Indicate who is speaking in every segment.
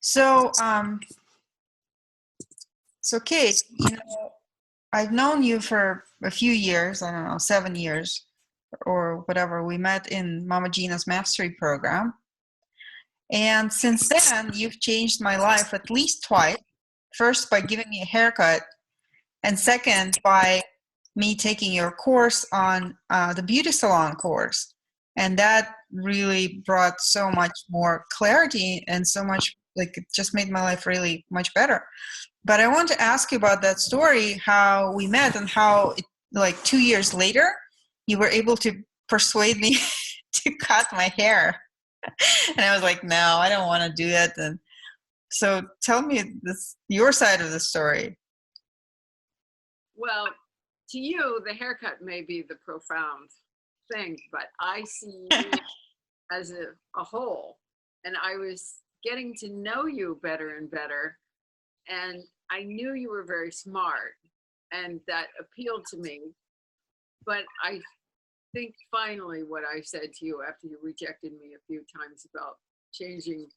Speaker 1: So, so Kate, I've known you for a few years, I don't know, 7 years or whatever. We met in Mama Gina's mastery program. And since then, you've changed my life at least twice. First, by giving me a haircut, and second, by me taking your course on the beauty salon course. And that really brought so much more clarity and so much, like, it just made my life really much better. But I want to ask you about that story, how we met and how, like 2 years later, you were able to persuade me to cut my hair. And I was like, no, I don't want to do that. And so tell me your side of the story.
Speaker 2: Well, to you, the haircut may be the profound thing, but I see you as a whole. And I was getting to know you better and better. And I knew you were very smart, and that appealed to me. But I think finally what I said to you after you rejected me a few times about changing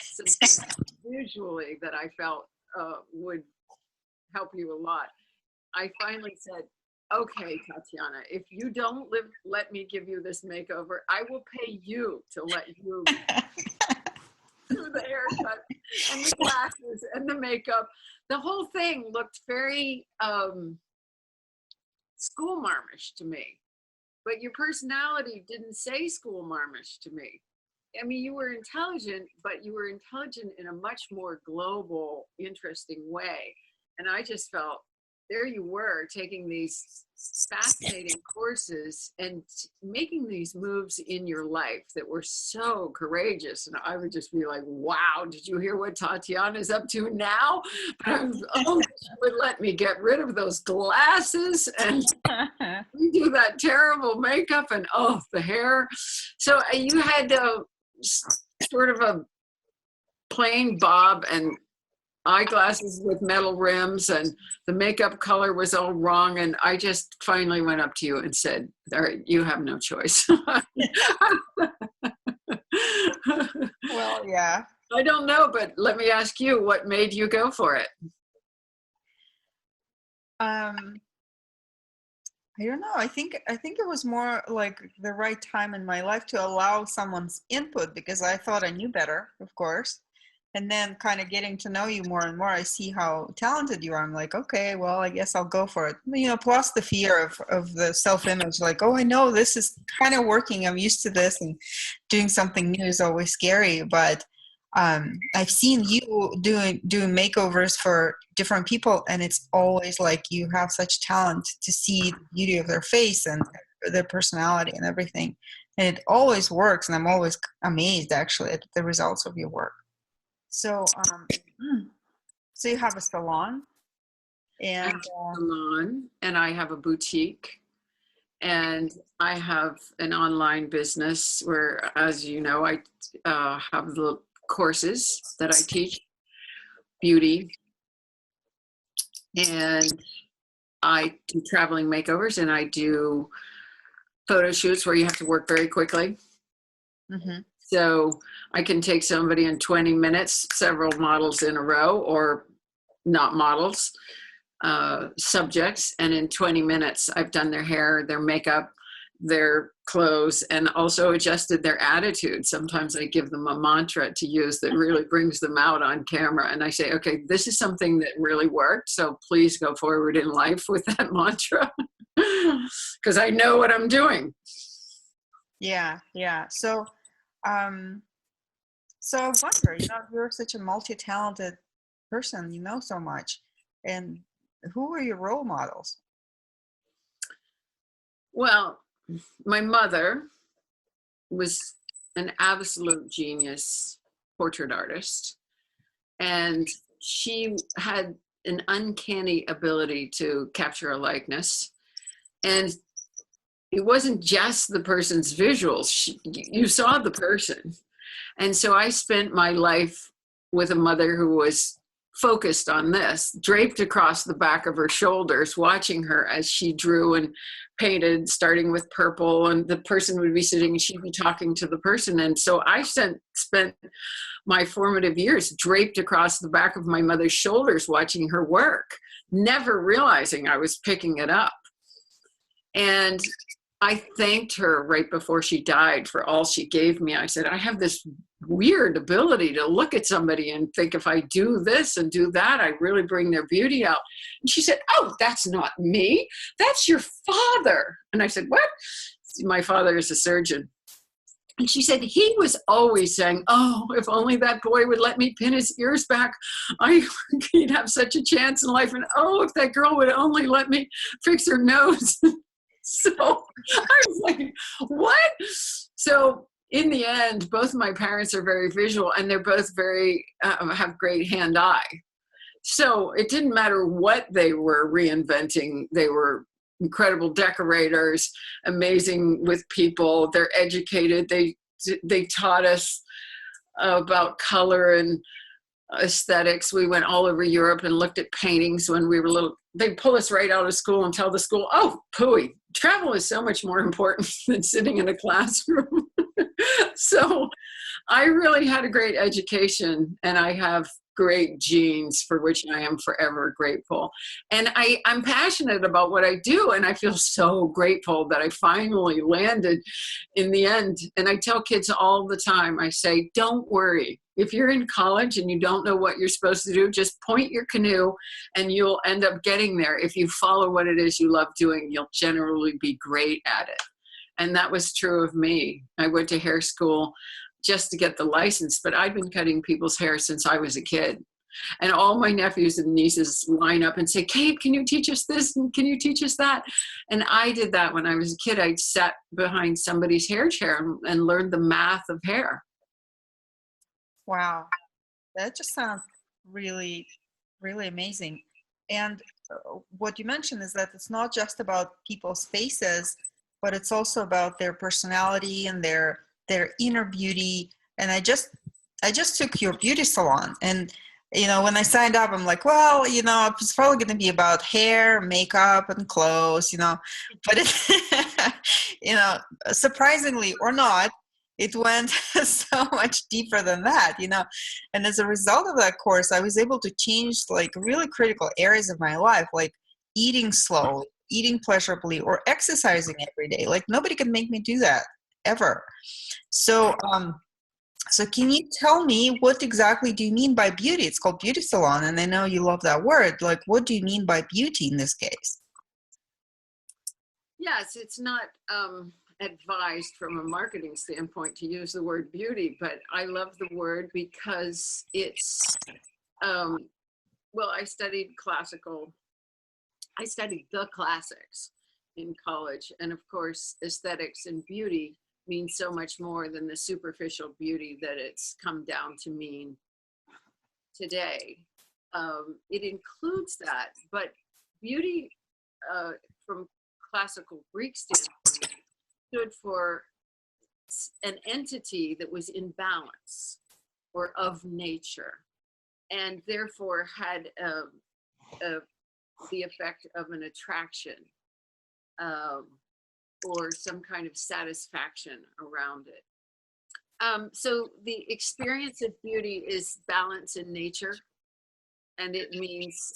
Speaker 2: something visually that I felt would help you a lot, I finally said, okay, Tatiana, if you don't let me give you this makeover, I will pay you to let you do the haircut and the glasses and the makeup. The whole thing looked very school marmish to me, but your personality didn't say school marmish to me. I mean, you were intelligent, but you were intelligent in a much more global, interesting way. And I just felt, there you were taking these fascinating courses and making these moves in your life that were so courageous. And I would just be like, wow, did you hear what Tatiana is up to now? But I was, oh, she would let me get rid of those glasses and do that terrible makeup and the hair. So you had sort of a plain bob and eyeglasses with metal rims, and the makeup color was all wrong. And I just finally went up to you and said, all right, you have no choice.
Speaker 1: Well, yeah.
Speaker 2: I don't know, but let me ask you, what made you go for it?
Speaker 1: I don't know. I think it was more like the right time in my life to allow someone's input, because I thought I knew better, of course. And then kind of getting to know you more and more, I see how talented you are. I'm like, okay, well, I guess I'll go for it. Plus the fear of the self-image, like, oh, I know this is kind of working. I'm used to this, and doing something new is always scary. But I've seen you doing makeovers for different people, and it's always like you have such talent to see the beauty of their face and their personality and everything. And it always works, and I'm always amazed, actually, at the results of your work. So, so you have a salon, and
Speaker 2: I have a salon, and I have a boutique, and I have an online business where, as you know, I have the courses that I teach, beauty, and I do traveling makeovers, and I do photo shoots where you have to work very quickly.
Speaker 1: Mm-hmm.
Speaker 2: So I can take somebody in 20 minutes, several models in a row, or not models, subjects. And in 20 minutes, I've done their hair, their makeup, their clothes, and also adjusted their attitude. Sometimes I give them a mantra to use that really brings them out on camera. And I say, okay, this is something that really worked, so please go forward in life with that mantra, because I know what I'm doing.
Speaker 1: Yeah. So I wonder, you're such a multi-talented person, you know so much. And who were your role models?
Speaker 2: Well, my mother was an absolute genius portrait artist, and she had an uncanny ability to capture a likeness. And it wasn't just the person's visuals. You saw the person. And so I spent my life with a mother who was focused on this, draped across the back of her shoulders, watching her as she drew and painted, starting with purple, and the person would be sitting and she'd be talking to the person. And so I spent my formative years draped across the back of my mother's shoulders, watching her work, never realizing I was picking it up. And I thanked her right before she died for all she gave me. I said, I have this weird ability to look at somebody and think, if I do this and do that, I really bring their beauty out. And she said, oh, that's not me. That's your father. And I said, what? My father is a surgeon. And she said, he was always saying, oh, if only that boy would let me pin his ears back, he'd have such a chance in life. And oh, if that girl would only let me fix her nose. So I was like, what? So in the end, both my parents are very visual, and they're both very, have great hand-eye. So it didn't matter what they were reinventing. They were incredible decorators, amazing with people. They're educated. They taught us about color and aesthetics. We went all over Europe and looked at paintings when we were little. They'd pull us right out of school and tell the school, oh, pooey, travel is so much more important than sitting in a classroom. So I really had a great education, and I have great genes for which I am forever grateful. And I'm passionate about what I do, and I feel so grateful that I finally landed in the end. And I tell kids all the time, I say, don't worry. If you're in college and you don't know what you're supposed to do, just point your canoe and you'll end up getting there. If you follow what it is you love doing, you'll generally be great at it. And that was true of me. I went to hair school just to get the license, but I'd been cutting people's hair since I was a kid. And all my nephews and nieces line up and say, Kate, can you teach us this? And can you teach us that? And I did that when I was a kid. I'd sat behind somebody's hair chair and learned the math of hair.
Speaker 1: Wow. That just sounds really, really amazing. And what you mentioned is that it's not just about people's faces, but it's also about their personality and their inner beauty. And I just took your beauty salon, and when I signed up, I'm like, well, it's probably going to be about hair, makeup, and clothes, but it, surprisingly or not, it went so much deeper than that, and as a result of that course, I was able to change like really critical areas of my life, like eating slowly, eating pleasurably, or exercising every day. Like nobody can make me do that ever. So can you tell me, what exactly do you mean by beauty? It's called beauty salon, and I know you love that word. Like, what do you mean by beauty in this case?
Speaker 2: Yes, it's not advised from a marketing standpoint to use the word beauty, but I love the word because it's, well, I studied the classics in college. And of course, aesthetics and beauty means so much more than the superficial beauty that it's come down to mean today. It includes that, but beauty from classical Greek standpoint stood for an entity that was in balance or of nature, and therefore had the effect of an attraction or some kind of satisfaction around it. So the experience of beauty is balance in nature, and it means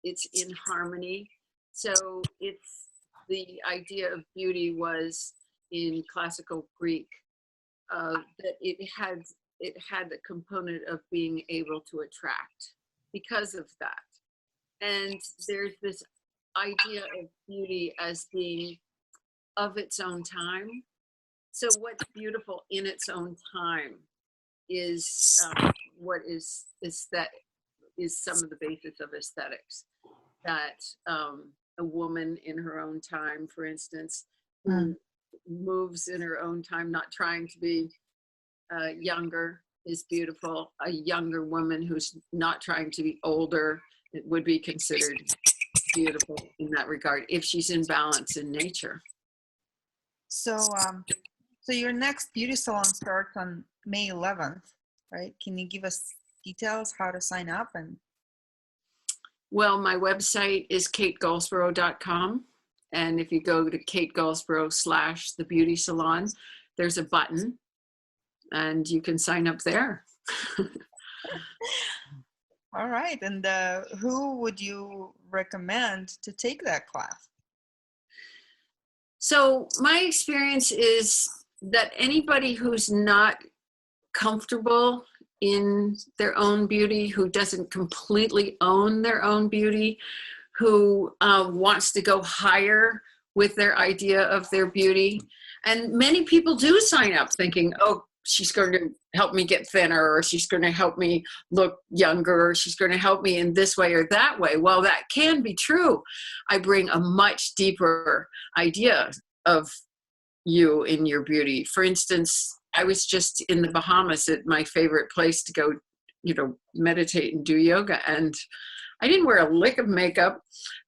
Speaker 2: it's in harmony. So it's the idea of beauty was in classical Greek that it had the component of being able to attract because of that. And there's this idea of beauty as being of its own time. So what's beautiful in its own time is what is some of the basis of aesthetics. That a woman in her own time, for instance, who moves in her own time, not trying to be younger, is beautiful. A younger woman who's not trying to be older, it would be considered beautiful in that regard if she's in balance in nature.
Speaker 1: So your next beauty salon starts on May 11th, right? Can you give us details how to sign up? And
Speaker 2: Well, my website is kategoldsborough.com. And if you go to Kate Goldsborough / the beauty salon, there's a button and you can sign up there.
Speaker 1: All right. And who would you recommend to take that class?
Speaker 2: So my experience is that anybody who's not comfortable in their own beauty, who doesn't completely own their own beauty, who wants to go higher with their idea of their beauty. And many people do sign up thinking, oh, she's going to help me get thinner, or she's going to help me look younger, or she's going to help me in this way or that way. Well, that can be true. I bring a much deeper idea of you in your beauty. For instance, I was just in the Bahamas at my favorite place to go, meditate and do yoga. And I didn't wear a lick of makeup.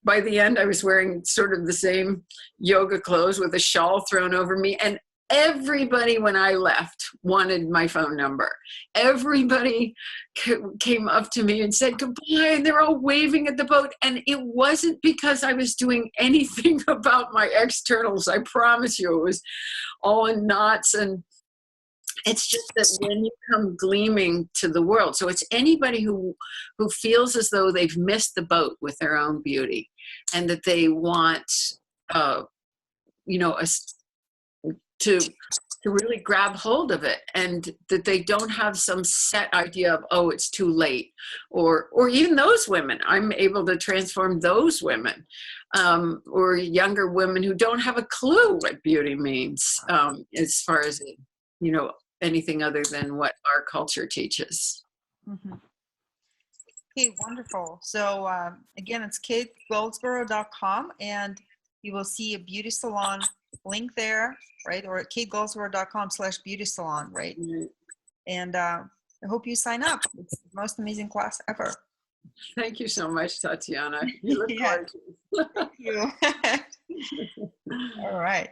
Speaker 2: By the end, I was wearing sort of the same yoga clothes with a shawl thrown over me. And everybody, when I left, wanted my phone number. Everybody came up to me and said goodbye, and they're all waving at the boat. And it wasn't because I was doing anything about my externals. I promise you, it was all in knots. And it's just that when you come gleaming to the world, so it's anybody who feels as though they've missed the boat with their own beauty, and that they want, to really grab hold of it, and that they don't have some set idea of, oh, it's too late, or even those women. I'm able to transform those women, or younger women who don't have a clue what beauty means, as far as anything other than what our culture teaches.
Speaker 1: Mm-hmm. Okay, wonderful. So again, it's kategoldsborough.com, and you will see a beauty salon link there, right? Or at kategoldsborough.com /beauty salon, right? Mm-hmm. And I hope you sign up. It's the most amazing class ever.
Speaker 2: Thank you so much, Tatiana. You look forward to it.
Speaker 1: Thank you. All right.